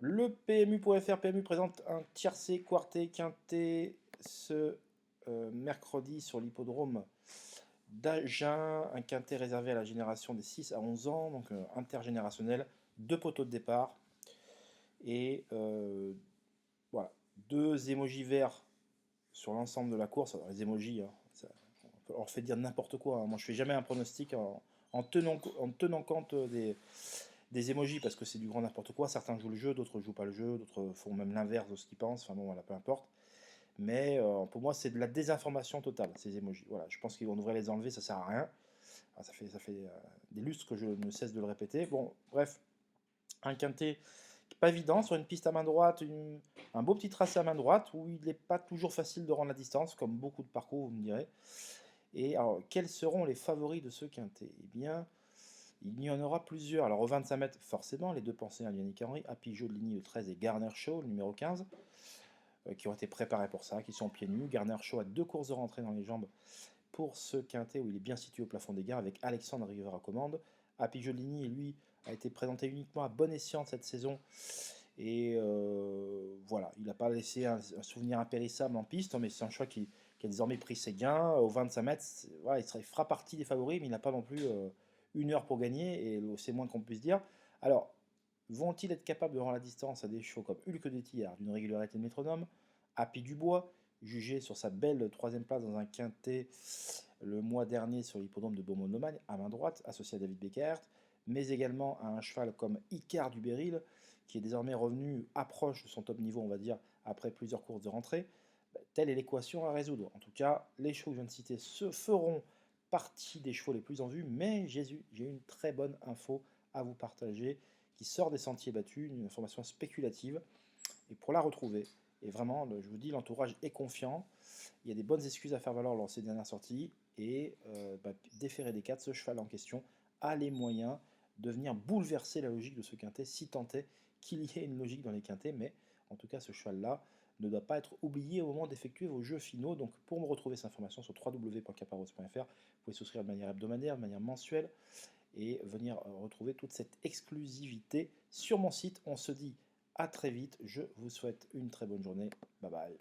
Le PMU.fr, PMU présente un tiercé quarté quinté ce mercredi sur l'hippodrome d'Agen, un quintet réservé à la génération des 6 à 11 ans, donc intergénérationnel, deux poteaux de départ et voilà, deux émojis verts sur l'ensemble de la course. Alors, les émojis, hein, on leur fait dire n'importe quoi, hein. Moi je fais jamais un pronostic en tenant compte des émojis parce que c'est du grand n'importe quoi. Certains jouent le jeu, d'autres jouent pas le jeu, d'autres font même l'inverse de ce qu'ils pensent. Enfin bon, voilà, peu importe. Mais pour moi, c'est de la désinformation totale, ces émojis. Voilà, je pense qu'on devrait les enlever, ça sert à rien. Ah, ça fait des lustres que je ne cesse de le répéter. Bon, bref, un quintet pas évident sur une piste à main droite, un beau petit tracé à main droite où il n'est pas toujours facile de rendre la distance, comme beaucoup de parcours, vous me direz. Et alors, quels seront les favoris de ce quintet? Eh bien, il y en aura plusieurs. Alors, au 25 mètres, forcément, les deux pensées, Yannick Henry, Happy Joe-Ligny, le 13, et Garner Shaw, le numéro 15, qui ont été préparés pour ça, qui sont pieds nus. Garner Shaw a deux courses de rentrée dans les jambes pour ce quintet où il est bien situé au plafond des gares avec Alexandre River à commande. Happy Joe-Ligny, lui, a été présenté uniquement à bon escient cette saison. Et voilà, il n'a pas laissé un souvenir impérissable en piste, mais c'est un choix qui a désormais pris ses gains. Au 25 mètres, voilà, il fera partie des favoris, mais il n'a pas non plus une heure pour gagner, et c'est moins qu'on puisse dire. Alors, vont-ils être capables de rendre la distance à des chevaux comme Hulk de Tillard, d'une régularité de métronome, Happy Dubois, jugé sur sa belle troisième place dans un quintet le mois dernier sur l'hippodrome de Beaumont-de-Lomagne, à main droite, associé à David Beckert, mais également à un cheval comme Icar du Béryl, qui est désormais revenu approche de son top niveau, on va dire, après plusieurs courses de rentrée. Telle est l'équation à résoudre. En tout cas, les chevaux que je viens de citer se feront partie des chevaux les plus en vue, mais Jésus, j'ai une très bonne info à vous partager qui sort des sentiers battus, une information spéculative. Et pour la retrouver, et vraiment, je vous dis, l'entourage est confiant. Il y a des bonnes excuses à faire valoir lors de ces dernières sorties. Et déféré des 4, ce cheval en question a les moyens de venir bouleverser la logique de ce quintet, si tant est qu'il y ait une logique dans les quintets. Mais en tout cas, ce cheval-là ne doit pas être oublié au moment d'effectuer vos jeux finaux. Donc pour me retrouver cette information sur www.caparros.fr, vous pouvez souscrire de manière hebdomadaire, de manière mensuelle, et venir retrouver toute cette exclusivité sur mon site. On se dit à très vite, je vous souhaite une très bonne journée, bye bye.